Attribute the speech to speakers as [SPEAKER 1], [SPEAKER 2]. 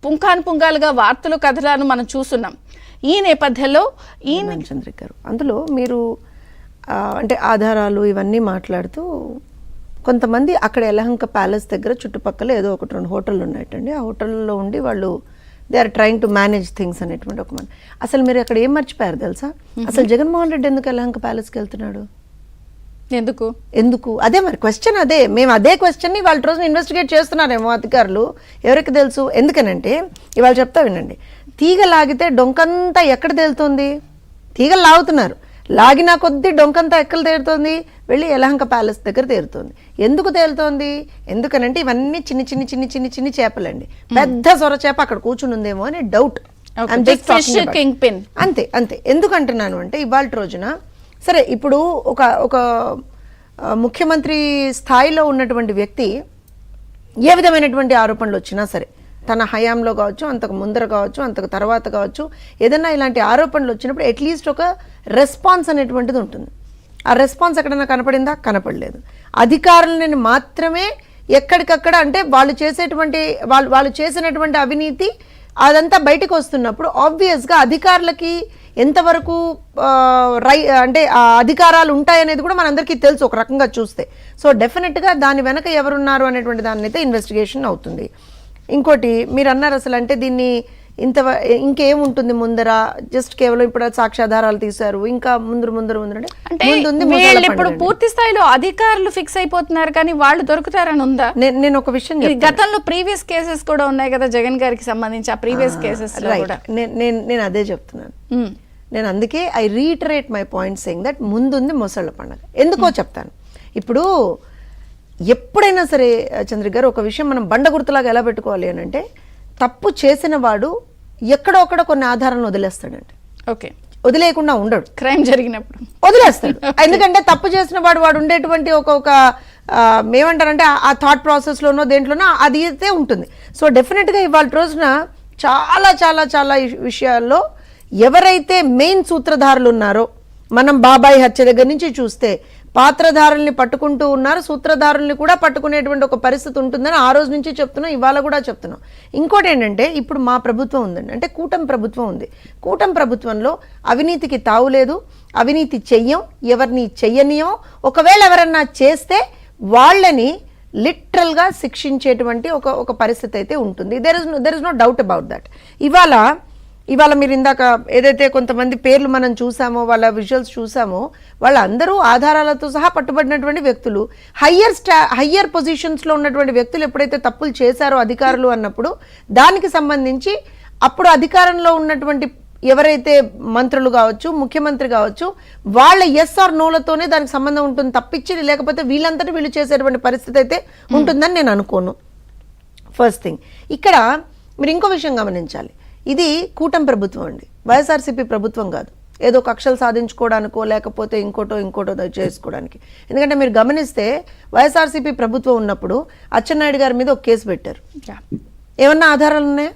[SPEAKER 1] పుంఖానుపుంఖాలుగా వార్తలు కథలను మనం చూస్తున్నాం. ఈ నేపథ్యంలో
[SPEAKER 2] చంద్రిక గారు అందులో మీరు అంటే ఆధారాలు ఇవన్నీ మాట్లాడుతూ కొంతమంది అక్కడ యలహంక ప్యాలెస్ దగ్గర చుట్టుపక్కల ఏదో ఒకటి రెండు హోటళ్ళు ఉన్నాయటండి. ఆ హోటల్లో ఉండి వాళ్ళు they are trying to manage things అనేటువంటి ఒక మంది. అసలు మీరు అక్కడ ఏం మర్చిపోయారు తెలుసా? అసలు జగన్మోహన్ రెడ్డి ఎందుకు యలహంక ప్యాలెస్కి వెళ్తున్నాడు? ఎందుకు అదే మరి క్వశ్చన్. అదే మేము అదే క్వశ్చన్ని వాళ్ళ రోజున ఇన్వెస్టిగేట్ చేస్తున్నారేమో అధికారులు, ఎవరికి తెలుసు. ఎందుకనంటే ఇవాళ చెప్తా వినండి, తీగ లాగితే డొంకంతా ఎక్కడ తేలుతుంది? తీగలు లాగుతున్నారు, లాగినా కొద్దీ డొంకంతా ఎక్కడ తేరుతోంది? వెళ్ళి యలహంక ప్యాలెస్ దగ్గర తేరుతోంది. ఎందుకు తేలుతోంది? ఎందుకనంటే ఇవన్నీ చిన్ని చిన్ని చిన్ని చిన్ని చిన్ని చేపలండి. పెద్ద సొర చేప అక్కడ కూర్చుని ఉందేమో అని డౌట్. అంతే అంతే. ఎందుకు అంటున్నాను అంటే ఇవాళ రోజున సరే ఇప్పుడు ఒక ముఖ్యమంత్రి స్థాయిలో ఉన్నటువంటి వ్యక్తి ఏ విధమైనటువంటి ఆరోపణలు వచ్చినా సరే, తన హయాంలో కావచ్చు, అంతకు ముందర కావచ్చు, అంతకు తర్వాత కావచ్చు, ఏదన్నా ఇలాంటి ఆరోపణలు వచ్చినప్పుడు అట్లీస్ట్ ఒక రెస్పాన్స్ అనేటువంటిది ఉంటుంది. ఆ రెస్పాన్స్ ఎక్కడన్నా కనపడిందా? కనపడలేదు. అధికారులని మాత్రమే ఎక్కడికక్కడ అంటే వాళ్ళు చేసినటువంటి అవినీతి అదంతా బయటకు వస్తున్నప్పుడు ఆబ్వియస్గా అధికారులకి ఎంతవరకు అంటే అధికారాలు ఉంటాయనేది కూడా మనందరికీ తెలుసు ఒక రకంగా చూస్తే. సో డెఫినెట్గా దాని వెనక ఎవరున్నారు అనేటువంటి దాన్ని అయితే ఇన్వెస్టిగేషన్ అవుతుంది. ఇంకోటి మీరు అన్నారు అసలు అంటే దీన్ని ఇంకేముంటుంది ముందర, జస్ట్ కేవలం ఇప్పుడు సాక్ష్యాధారాలు తీశారు, ఇంకా ముందు
[SPEAKER 1] ఇప్పుడు పూర్తి స్థాయిలో అధికారులు ఫిక్స్ అయిపోతున్నారు కానీ వాళ్ళు దొరుకుతారని ఉందా?
[SPEAKER 2] నేను ఒక విషయం,
[SPEAKER 1] గతంలో ప్రీవియస్ కేసెస్ కూడా ఉన్నాయి కదా జగన్ గారికి సంబంధించి, ఆ ప్రీవియస్ కేసెస్
[SPEAKER 2] నేను అదే చెప్తున్నాను. నేను అందుకే I reiterate my point saying that ముందుంది మొసళ్ళ పండుగ. ఎందుకో చెప్తాను. ఇప్పుడు ఎప్పుడైనా సరే చంద్రిక గారు ఒక విషయం మనం బండ గుర్తులాగా ఎలా పెట్టుకోవాలి అని అంటే, తప్పు చేసిన వాడు ఎక్కడొక్కడ కొన్ని ఆధారాలను వదిలేస్తాడండి.
[SPEAKER 1] ఓకే,
[SPEAKER 2] వదిలేయకుండా ఉండడు.
[SPEAKER 1] క్రైమ్ జరిగినప్పుడు
[SPEAKER 2] వదిలేస్తాడు. ఎందుకంటే తప్పు చేసిన వాడు ఉండేటువంటి ఒక ఏమంటారంటే ఆ థాట్ ప్రాసెస్లోనో దేంట్లోనో అది అయితే ఉంటుంది. సో డెఫినెట్గా ఇవాళ రోజున చాలా చాలా చాలా విషయాల్లో ఎవరైతే మెయిన్ సూత్రధారులు ఉన్నారో, మనం బాబాయ్ హత్య దగ్గర నుంచి చూస్తే పాత్రధారుల్ని పట్టుకుంటూ ఉన్నారు, సూత్రధారుల్ని కూడా పట్టుకునేటువంటి ఒక పరిస్థితి ఉంటుందని ఆ రోజు నుంచి చెప్తున్నాం, ఇవాళ కూడా చెప్తున్నాం. ఇంకోటి ఏంటంటే ఇప్పుడు మా ప్రభుత్వం ఉందండి, అంటే కూటమి ప్రభుత్వం ఉంది. కూటమి ప్రభుత్వంలో అవినీతికి తావులేదు, అవినీతి చెయ్యం, ఎవరిని చెయ్యనియం. ఒకవేళ ఎవరన్నా చేస్తే వాళ్ళని లిటరల్గా శిక్షించేటువంటి ఒక పరిస్థితి అయితే ఉంటుంది. There is no doubt about that. ఇవాళ మీరు ఇందాక ఏదైతే కొంతమంది పేర్లు మనం చూసామో, వాళ్ళ విజువల్స్ చూసామో, వాళ్ళందరూ ఆధారాలతో సహా పట్టుబడినటువంటి వ్యక్తులు, హయ్యర్ పొజిషన్స్లో ఉన్నటువంటి వ్యక్తులు ఎప్పుడైతే తప్పులు చేశారో అధికారులు అన్నప్పుడు దానికి సంబంధించి అప్పుడు అధికారంలో ఉన్నటువంటి ఎవరైతే మంత్రులు కావచ్చు, ముఖ్యమంత్రి కావచ్చు, వాళ్ళ ఎస్ ఆర్ నోలతోనే దానికి సంబంధం ఉంటుంది తప్పించి లేకపోతే వీళ్ళంతటి వీళ్ళు చేసేటువంటి పరిస్థితి అయితే ఉంటుందని నేను అనుకోను. First thing. ఇక్కడ మీరు ఇంకో విషయం గమనించాలి, ఇది కూటమి ప్రభుత్వం అండి, వైఎస్ఆర్సీపీ ప్రభుత్వం కాదు. ఏదో కక్షలు సాధించుకోవడానికో లేకపోతే ఇంకోటో చేసుకోవడానికి. ఎందుకంటే మీరు గమనిస్తే వైఎస్ఆర్సీపీ ప్రభుత్వం ఉన్నప్పుడు అచ్చెన్నాయుడు గారి మీద ఒక కేసు పెట్టారు. ఏమన్నా ఆధారాలు ఉన్నాయా?